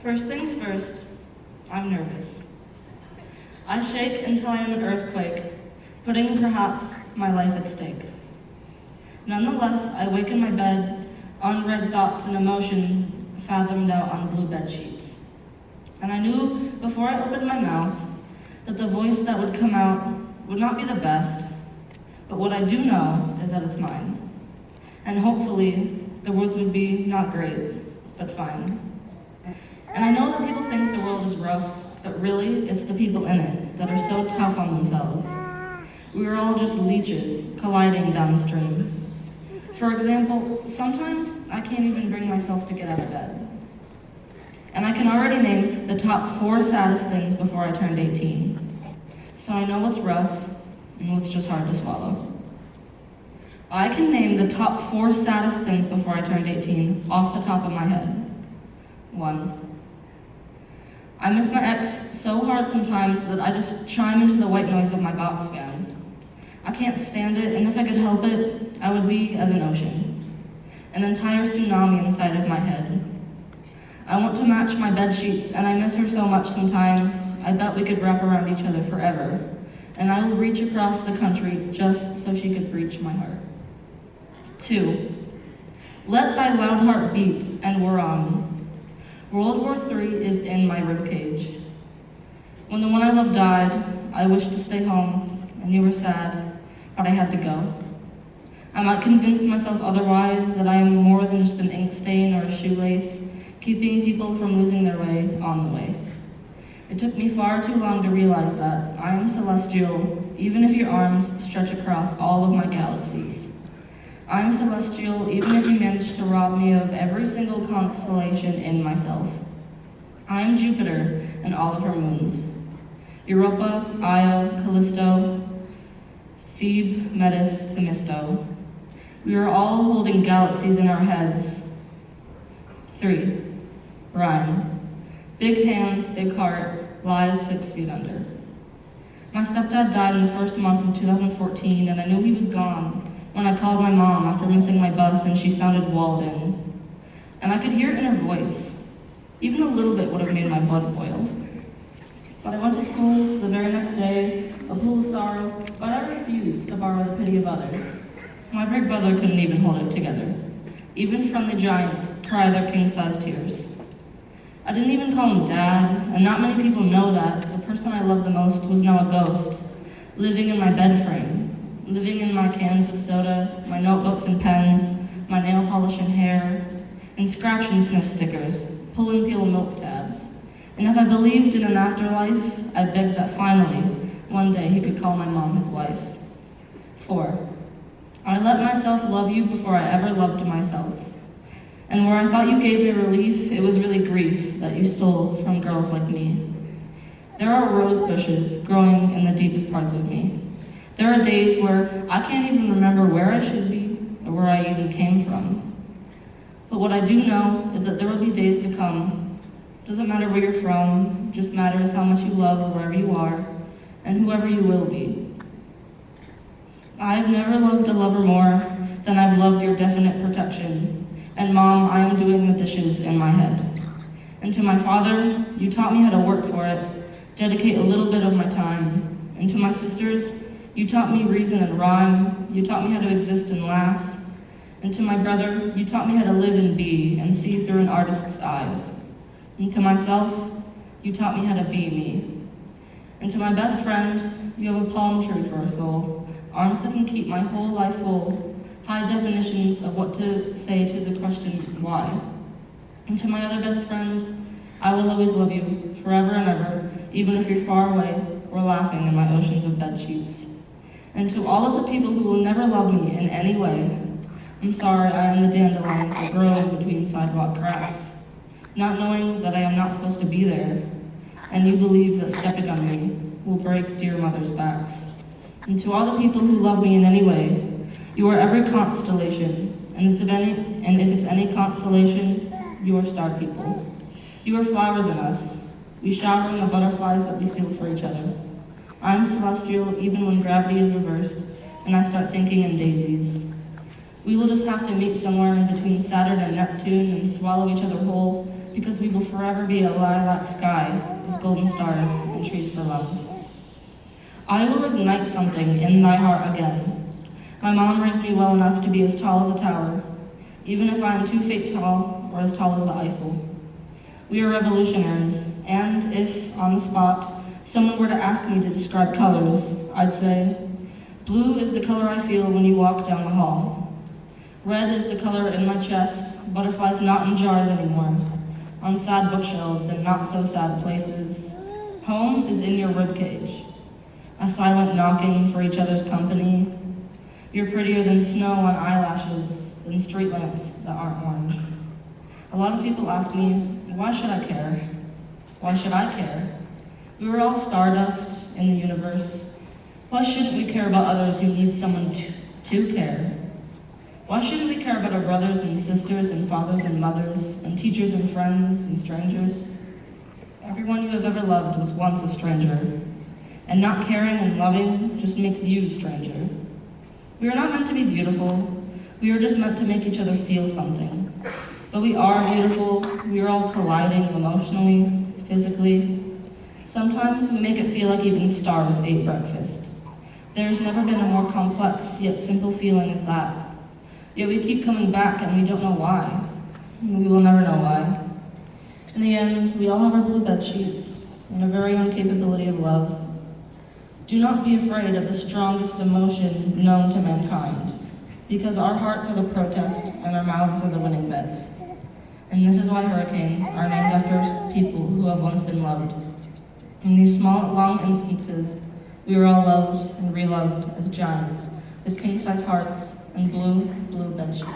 First things first, I'm nervous. I shake until I am an earthquake, putting perhaps my life at stake. Nonetheless, I wake in my bed, unread thoughts and emotions fathomed out on blue bed sheets. And I knew before I opened my mouth that the voice that would come out would not be the best, but what I do know is that it's mine. And hopefully, the words would be not great, but fine. And I know that people think the world is rough, but really, it's the people in it that are so tough on themselves. We are all just leeches colliding downstream. For example, sometimes I can't even bring myself to get out of bed. And I can already name the top 4 saddest things before I turned 18. So I know what's rough and what's just hard to swallow. I can name the top 4 saddest things before I turned 18 off the top of my head. 1. I miss my ex so hard sometimes that I just chime into the white noise of my box fan. I can't stand it, and if I could help it, I would be as an ocean. An entire tsunami inside of my head. I want to match my bed sheets, and I miss her so much sometimes, I bet we could wrap around each other forever. And I will reach across the country just so she could reach my heart. 2. Let thy loud heart beat, and we're on. World War III is in my ribcage. When the one I loved died, I wished to stay home, and you were sad, but I had to go. I might convince myself otherwise, that I am more than just an ink stain or a shoelace, keeping people from losing their way on the way. It took me far too long to realize that I am celestial, even if your arms stretch across all of my galaxies. I am celestial, even if you manage to rob me of every single constellation in myself. I am Jupiter and all of her moons. Europa, Io, Callisto, Thebe, Metis, Themisto. We are all holding galaxies in our heads. 3. Ryan. Big hands, big heart, lies 6 feet under. My stepdad died in the first month of 2014, and I knew he was gone when I called my mom after missing my bus and she sounded walled in. And I could hear it in her voice. Even a little bit would have made my blood boil. But I went to school the very next day, a pool of sorrow, but I refused to borrow the pity of others. My big brother couldn't even hold it together. Even friendly giants cry their king-size tears. I didn't even call him Dad, and not many people know that the person I loved the most was now a ghost, living in my bed frame. Living in my cans of soda, my notebooks and pens, my nail polish and hair, and scratch and sniff stickers, pull and peel milk tabs. And if I believed in an afterlife, I begged that finally, one day he could call my mom his wife. 4. I let myself love you before I ever loved myself. And where I thought you gave me relief, it was really grief that you stole from girls like me. There are rose bushes growing in the deepest parts of me. There are days where I can't even remember where I should be or where I even came from. But what I do know is that there will be days to come. Doesn't matter where you're from, just matters how much you love wherever you are and whoever you will be. I've never loved a lover more than I've loved your definite protection. And Mom, I am doing the dishes in my head. And to my father, you taught me how to work for it, dedicate a little bit of my time. And to my sisters, you taught me reason and rhyme. You taught me how to exist and laugh. And to my brother, you taught me how to live and be and see through an artist's eyes. And to myself, you taught me how to be me. And to my best friend, you have a palm tree for a soul, arms that can keep my whole life full, high definitions of what to say to the question, why? And to my other best friend, I will always love you, forever and ever, even if you're far away or laughing in my oceans of bed sheets. And to all of the people who will never love me in any way, I'm sorry I am the dandelions that grow between sidewalk cracks, not knowing that I am not supposed to be there, and you believe that stepping on me will break dear mothers' backs. And to all the people who love me in any way, you are every constellation, and if it's any consolation, you are star people. You are flowers in us. We shower in the butterflies that we feel for each other. I am celestial even when gravity is reversed, and I start thinking in daisies. We will just have to meet somewhere in between Saturn and Neptune and swallow each other whole, because we will forever be a lilac sky with golden stars and trees for lungs. I will ignite something in thy heart again. My mom raised me well enough to be as tall as a tower, even if I am 2 feet tall or as tall as the Eiffel. We are revolutionaries, and if, on the spot, someone were to ask me to describe colors, I'd say, blue is the color I feel when you walk down the hall. Red is the color in my chest, butterflies not in jars anymore, on sad bookshelves and not so sad places. Home is in your ribcage, a silent knocking for each other's company. You're prettier than snow on eyelashes, than street lamps that aren't orange. A lot of people ask me, why should I care? Why should I care? We were all stardust in the universe. Why shouldn't we care about others who need someone to care? Why shouldn't we care about our brothers and sisters and fathers and mothers and teachers and friends and strangers? Everyone you have ever loved was once a stranger, and not caring and loving just makes you a stranger. We are not meant to be beautiful. We are just meant to make each other feel something. But we are beautiful. We are all colliding emotionally, physically. Sometimes we make it feel like even stars ate breakfast. There has never been a more complex yet simple feeling as that. Yet we keep coming back and we don't know why. We will never know why. In the end, we all have our blue bed sheets and our very own capability of love. Do not be afraid of the strongest emotion known to mankind, because our hearts are the protest and our mouths are the winning bets. And this is why hurricanes are named after people who have once been loved. In these small, long instances, we were all loved and reloved as giants, with king-size hearts and blue bed sheets.